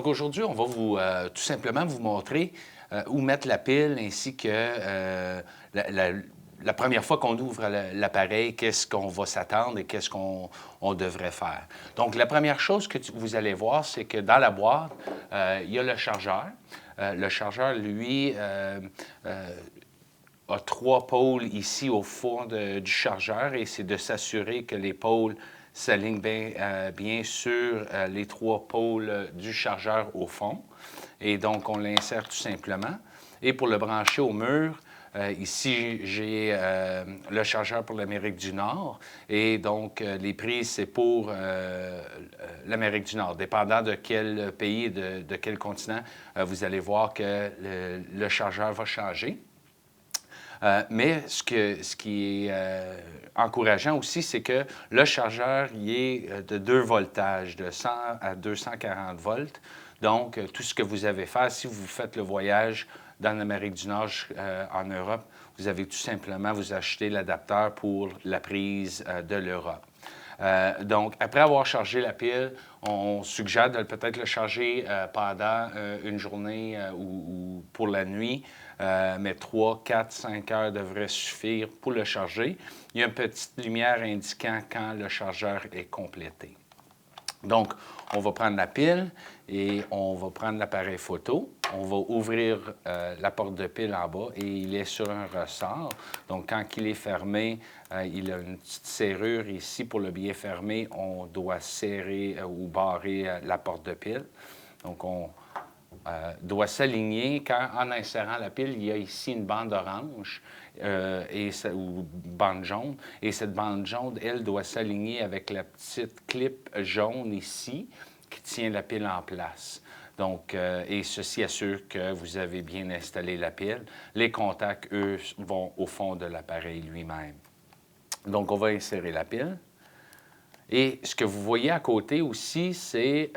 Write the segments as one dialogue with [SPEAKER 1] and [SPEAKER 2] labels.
[SPEAKER 1] Donc aujourd'hui, on va tout simplement vous montrer où mettre la pile ainsi que la première fois qu'on ouvre l'appareil, qu'est-ce qu'on va s'attendre et qu'est-ce qu'on devrait faire. Donc la première chose que vous allez voir, c'est que dans la boîte, il y a le chargeur. Le chargeur, lui, a 3 pôles ici au fond du chargeur et c'est de s'assurer que les pôles s'alignent bien sur les 3 pôles du chargeur au fond. Et donc, on l'insère tout simplement. Et pour le brancher au mur, ici, j'ai le chargeur pour l'Amérique du Nord. Et donc, les prises, c'est pour l'Amérique du Nord. Dépendant de quel pays et de quel continent, vous allez voir que le chargeur va changer. Mais ce qui est encourageant aussi, c'est que le chargeur il est de 2 voltages, de 100 à 240 volts. Donc, tout ce que vous avez à faire, si vous faites le voyage dans l'Amérique du Nord, en Europe, vous avez tout simplement vous acheter l'adapteur pour la prise de l'Europe. Donc, après avoir chargé la pile, on suggère de peut-être le charger pendant une journée ou pour la nuit, mais 3, 4, 5 heures devraient suffire pour le charger. Il y a une petite lumière indiquant quand le chargeur est complété. Donc, on va prendre la pile et on va prendre l'appareil photo. On va ouvrir la porte de pile en bas et il est sur un ressort. Donc, quand il est fermé, il a une petite serrure ici pour le bien fermer. On doit serrer ou barrer la porte de pile. Donc, on doit s'aligner. En insérant la pile, il y a ici une bande orange ou bande jaune. Et cette bande jaune, elle, doit s'aligner avec la petite clip jaune ici qui tient la pile en place. Donc, et ceci assure que vous avez bien installé la pile. Les contacts, eux, vont au fond de l'appareil lui-même. Donc, on va insérer la pile. Et ce que vous voyez à côté aussi, c'est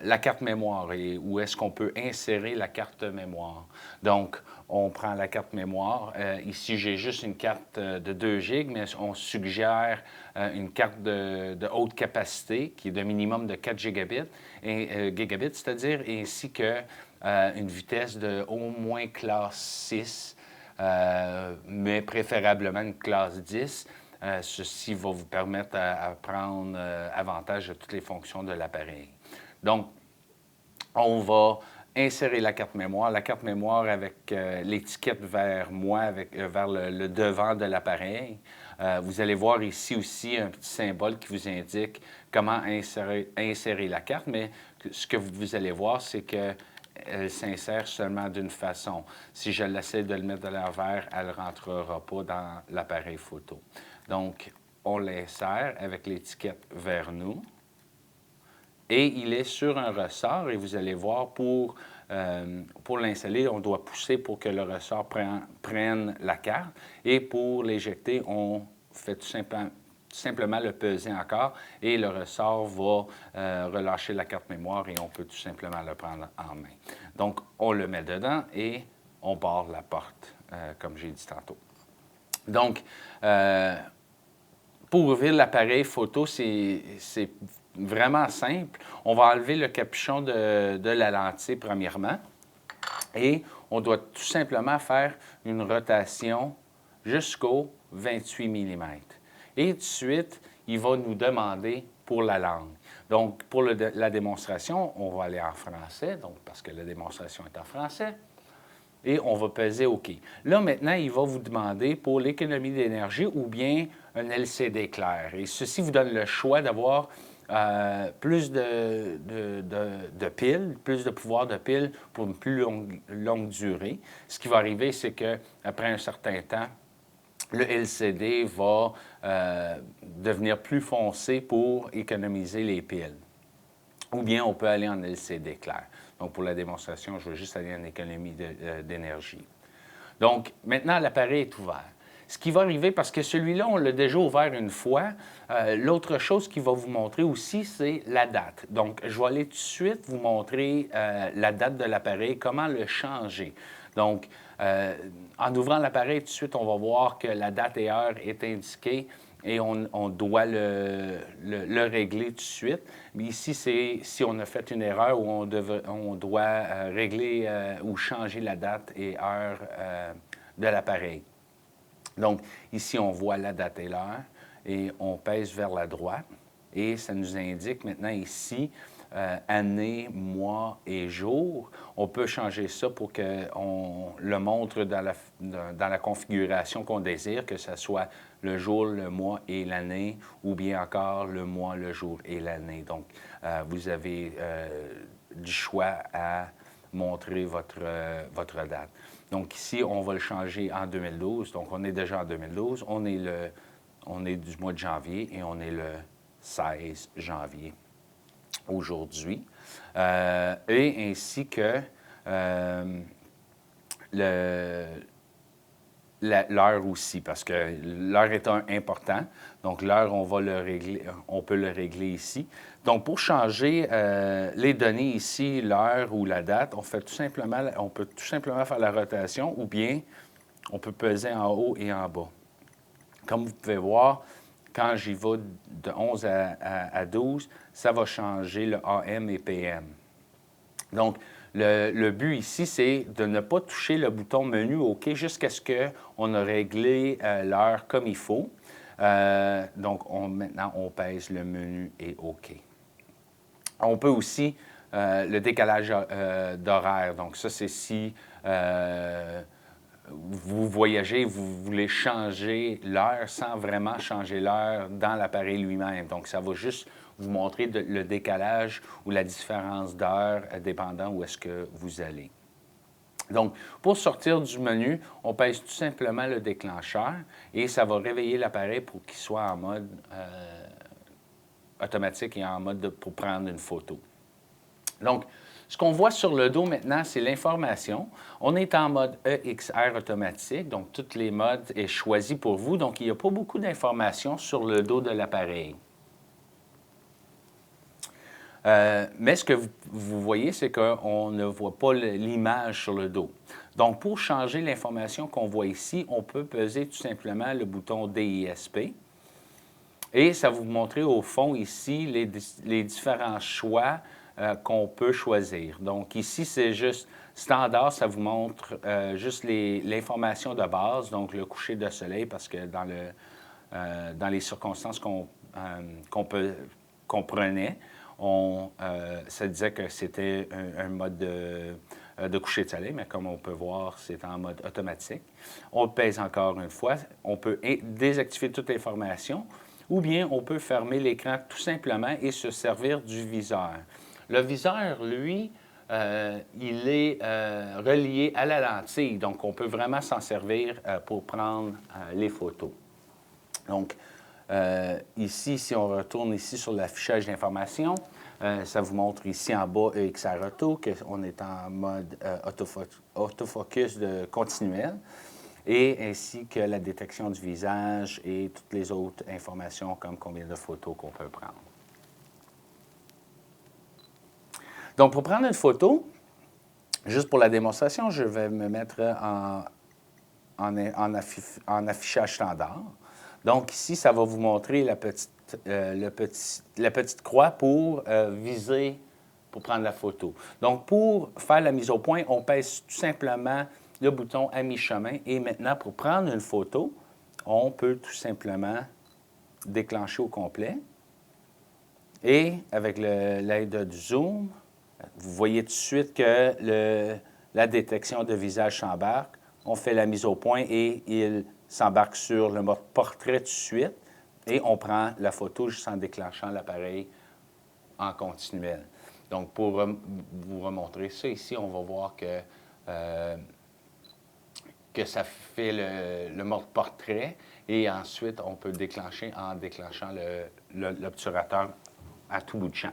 [SPEAKER 1] la carte mémoire et où est-ce qu'on peut insérer la carte mémoire. Donc, on prend la carte mémoire. Ici, j'ai juste une carte de 2 GB, mais on suggère une carte de haute capacité qui est de minimum de 4 gigabits, c'est-à-dire ainsi que une vitesse de au moins classe 6, mais préférablement une classe 10. Ceci va vous permettre à prendre avantage de toutes les fonctions de l'appareil. Donc, on va insérer la carte mémoire. La carte mémoire avec l'étiquette vers moi, vers le devant de l'appareil. Vous allez voir ici aussi un petit symbole qui vous indique comment insérer la carte, mais ce que vous allez voir, c'est que elle s'insère seulement d'une façon. Si je l'essaie de le mettre de l'envers, elle ne rentrera pas dans l'appareil photo. Donc, on l'insère avec l'étiquette vers nous. Et il est sur un ressort et vous allez voir, pour l'installer, on doit pousser pour que le ressort prenne la carte. Et pour l'éjecter, on fait tout simplement le peser encore et le ressort va relâcher la carte mémoire et on peut tout simplement le prendre en main. Donc, on le met dedans et on barre la porte, comme j'ai dit tantôt. Donc, pour ouvrir l'appareil photo, c'est vraiment simple. On va enlever le capuchon de la lentille premièrement et on doit tout simplement faire une rotation jusqu'au 28 mm. Et tout de suite, il va nous demander pour la langue. Donc, pour la démonstration, on va aller en français, donc parce que la démonstration est en français. Et on va peser OK. Là, maintenant, il va vous demander pour l'économie d'énergie ou bien un LCD clair. Et ceci vous donne le choix d'avoir plus de piles, plus de pouvoir de piles pour une plus longue durée. Ce qui va arriver, c'est qu'après un certain temps, le LCD va devenir plus foncé pour économiser les piles. Ou bien on peut aller en LCD clair. Donc, pour la démonstration, je vais juste aller en économie d'énergie. Donc, maintenant, l'appareil est ouvert. Ce qui va arriver, parce que celui-là, on l'a déjà ouvert une fois, l'autre chose qu'il va vous montrer aussi, c'est la date. Donc, je vais aller tout de suite vous montrer la date de l'appareil, comment le changer. Donc, en ouvrant l'appareil, tout de suite, on va voir que la date et heure est indiquée et on doit le régler tout de suite. Mais ici, c'est si on a fait une erreur ou on doit régler ou changer la date et heure de l'appareil. Donc, ici, on voit la date et l'heure et on pèse vers la droite et ça nous indique maintenant ici année, mois et jour. On peut changer ça pour qu'on le montre dans la configuration qu'on désire, que ce soit le jour, le mois et l'année, ou bien encore le mois, le jour et l'année. Donc, vous avez du choix à montrer votre date. Donc ici, on va le changer en 2012. Donc, on est déjà en 2012. On est du mois de janvier et on est le 16 janvier aujourd'hui. Et ainsi que l'heure aussi, parce que l'heure est important. Donc, l'heure, on peut le régler ici. Donc, pour changer les données ici, l'heure ou la date, on peut tout simplement faire la rotation ou bien on peut peser en haut et en bas. Comme vous pouvez voir, quand j'y vais de 11 à 12, ça va changer le AM et PM. Donc, le but ici, c'est de ne pas toucher le bouton menu OK jusqu'à ce qu'on a réglé l'heure comme il faut. Donc, maintenant, on pèse le menu et OK. On peut aussi le décalage d'horaire. Donc, ça, c'est si vous voyagez, vous voulez changer l'heure sans vraiment changer l'heure dans l'appareil lui-même. Donc, ça va juste vous montrer le décalage ou la différence d'heure dépendant où est-ce que vous allez. Donc, pour sortir du menu, on pèse tout simplement le déclencheur et ça va réveiller l'appareil pour qu'il soit en mode automatique et en mode pour prendre une photo. Donc, ce qu'on voit sur le dos maintenant, c'est l'information. On est en mode EXR automatique, donc tous les modes sont choisis pour vous. Donc, il n'y a pas beaucoup d'informations sur le dos de l'appareil. Mais ce que vous voyez, c'est qu'on ne voit pas l'image sur le dos. Donc, pour changer l'information qu'on voit ici, on peut peser tout simplement le bouton DISP. Et ça va vous montrer au fond ici les différents choix qu'on peut choisir. Donc ici, c'est juste standard, ça vous montre juste l'information de base, donc le coucher de soleil, parce que dans les circonstances qu'on prenait, ça disait que c'était un mode de coucher de soleil, mais comme on peut voir, c'est en mode automatique. On pèse encore une fois. On peut désactiver toute l'information ou bien on peut fermer l'écran tout simplement et se servir du viseur. Le viseur, lui, il est relié à la lentille, donc on peut vraiment s'en servir pour prendre les photos. Donc, ici, si on retourne ici sur l'affichage d'informations, ça vous montre ici en bas EXR Auto qu'on est en mode autofocus continuel et ainsi que la détection du visage et toutes les autres informations comme combien de photos qu'on peut prendre. Donc, pour prendre une photo, juste pour la démonstration, je vais me mettre en affichage standard. Donc, ici, ça va vous montrer la petite croix pour viser, pour prendre la photo. Donc, pour faire la mise au point, on pèse tout simplement le bouton à mi-chemin. Et maintenant, pour prendre une photo, on peut tout simplement déclencher au complet. Et avec l'aide du zoom, vous voyez tout de suite que la détection de visage s'embarque. On fait la mise au point et il s'embarque sur le mode portrait tout de suite. Et on prend la photo juste en déclenchant l'appareil en continuel. Donc, pour vous remontrer ça ici, on va voir que ça fait le mode portrait. Et ensuite, on peut déclencher en déclenchant l'obturateur à tout bout de champ.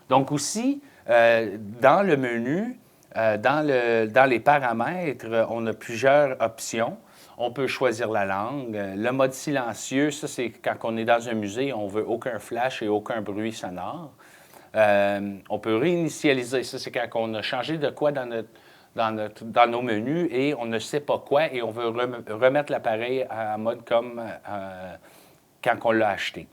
[SPEAKER 1] Donc aussi, dans le menu, dans les paramètres, on a plusieurs options. On peut choisir la langue. Le mode silencieux, ça, c'est quand on est dans un musée, on ne veut aucun flash et aucun bruit sonore. On peut réinitialiser. Ça, c'est quand on a changé de quoi dans dans nos menus et on ne sait pas quoi et on veut remettre l'appareil en mode comme quand on l'a acheté.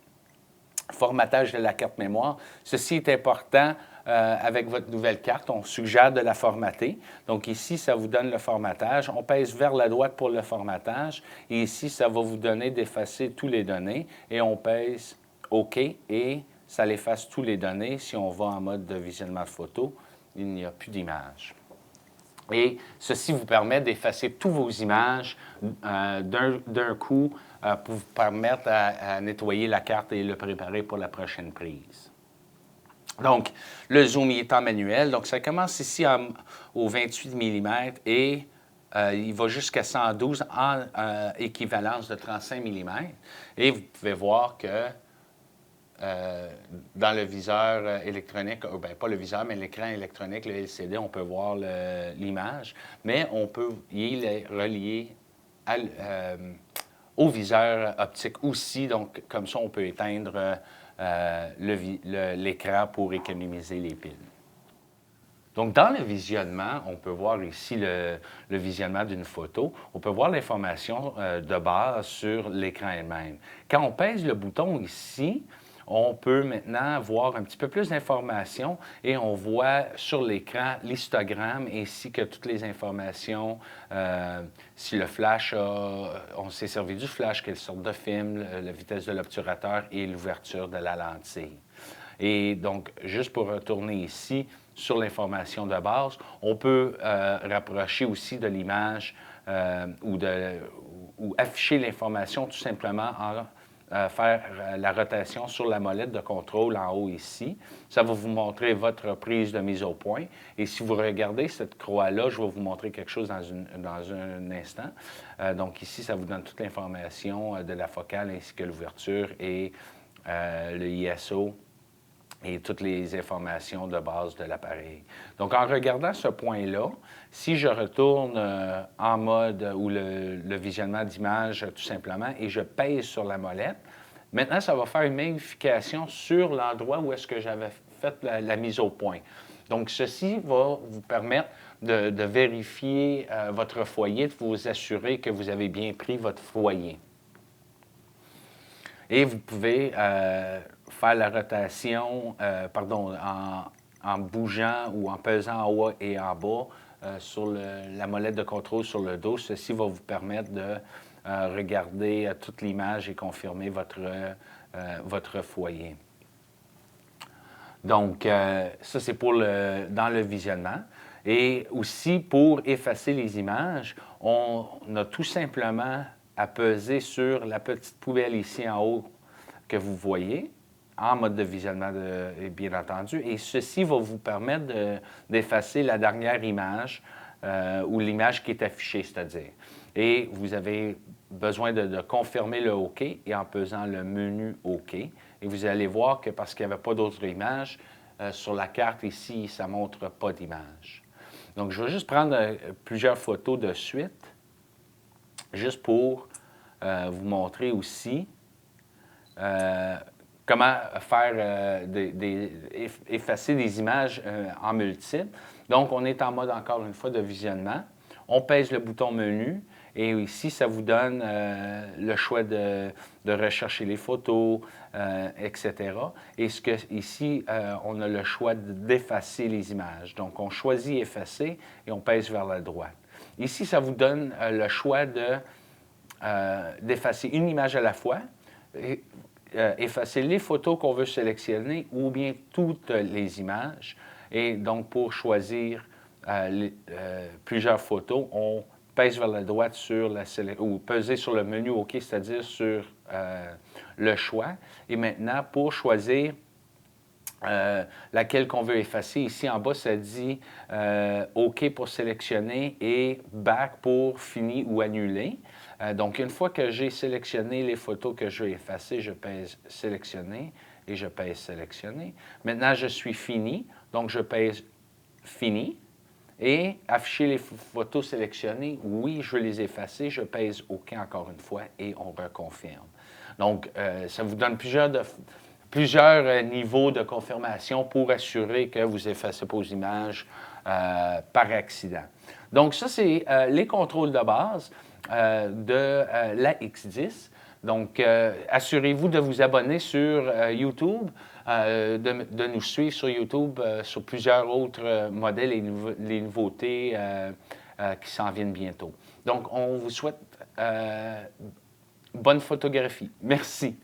[SPEAKER 1] Formatage de la carte mémoire. Ceci est important avec votre nouvelle carte. On suggère de la formater. Donc ici, ça vous donne le formatage. On pèse vers la droite pour le formatage. Et ici, ça va vous donner d'effacer tous les données. Et on pèse OK et ça l'efface tous les données. Si on va en mode de visionnement de photo, il n'y a plus d'image. Et ceci vous permet d'effacer toutes vos images d'un coup pour vous permettre à nettoyer la carte et le préparer pour la prochaine prise. Donc, le zoom il est en manuel. Donc, ça commence ici au 28 mm et il va jusqu'à 112 en équivalence de 35 mm. Et vous pouvez voir que dans le viseur électronique, bien, pas le viseur, mais l'écran électronique, le LCD, on peut voir l'image, mais on peut y relier au viseur optique aussi. Donc, comme ça, on peut éteindre l'écran pour économiser les piles. Donc, dans le visionnement, on peut voir ici le visionnement d'une photo. On peut voir l'information de base sur l'écran elle-même. Quand on pèse le bouton ici, on peut maintenant voir un petit peu plus d'informations et on voit sur l'écran l'histogramme ainsi que toutes les informations. Si le flash, on s'est servi du flash, quelle sorte de film, la vitesse de l'obturateur et l'ouverture de la lentille. Et donc, juste pour retourner ici sur l'information de base, on peut rapprocher aussi de l'image ou afficher l'information tout simplement en faire la rotation sur la molette de contrôle en haut ici. Ça va vous montrer votre prise de mise au point. Et si vous regardez cette croix-là, je vais vous montrer quelque chose dans un instant. Donc ici, ça vous donne toute l'information de la focale ainsi que l'ouverture et le ISO et toutes les informations de base de l'appareil. Donc, en regardant ce point-là, si je retourne en mode ou le visionnement d'image tout simplement et je pèse sur la molette, maintenant, ça va faire une magnification sur l'endroit où est-ce que j'avais fait la mise au point. Donc, ceci va vous permettre de vérifier votre foyer, de vous assurer que vous avez bien pris votre foyer. Et vous pouvez faire la rotation, en bougeant ou en pesant en haut et en bas sur la molette de contrôle sur le dos. Ceci va vous permettre de regarder toute l'image et confirmer votre foyer. Donc, ça, c'est pour dans le visionnement. Et aussi, pour effacer les images, on a tout simplement à peser sur la petite poubelle ici en haut que vous voyez, en mode de visionnement, bien entendu. Et ceci va vous permettre d'effacer la dernière image ou l'image qui est affichée, c'est-à-dire. Et vous avez besoin de confirmer le OK et en pesant le menu OK. Et vous allez voir que parce qu'il n'y avait pas d'autres images, sur la carte ici, ça ne montre pas d'image. Donc, je vais juste prendre plusieurs photos de suite, juste pour vous montrer aussi comment faire effacer des images en multiples. Donc, on est en mode, encore une fois, de visionnement. On pèse le bouton menu et ici, ça vous donne le choix de rechercher les photos, etc. Et ici, on a le choix d'effacer les images. Donc, on choisit effacer et on pèse vers la droite. Ici, ça vous donne le choix d'effacer une image à la fois, effacer les photos qu'on veut sélectionner ou bien toutes les images. Et donc, pour choisir plusieurs photos, on pèse vers la droite ou peser sur le menu OK, c'est-à-dire sur le choix. Et maintenant, pour choisir laquelle qu'on veut effacer, ici en bas, ça dit OK pour sélectionner et Back pour fini ou annuler. Donc, une fois que j'ai sélectionné les photos que je veux effacer, je pèse sélectionner et je pèse sélectionner. Maintenant, je suis fini, donc je pèse fini. Et afficher les photos sélectionnées, oui, je veux les effacer, je pèse OK encore une fois et on reconfirme. Donc, ça vous donne plusieurs niveaux de confirmation pour assurer que vous effacez vos images par accident. Donc ça, c'est les contrôles de base de la X10. Donc, assurez-vous de vous abonner sur YouTube, de nous suivre sur YouTube sur plusieurs autres modèles et les nouveautés qui s'en viennent bientôt. Donc, on vous souhaite bonne photographie. Merci.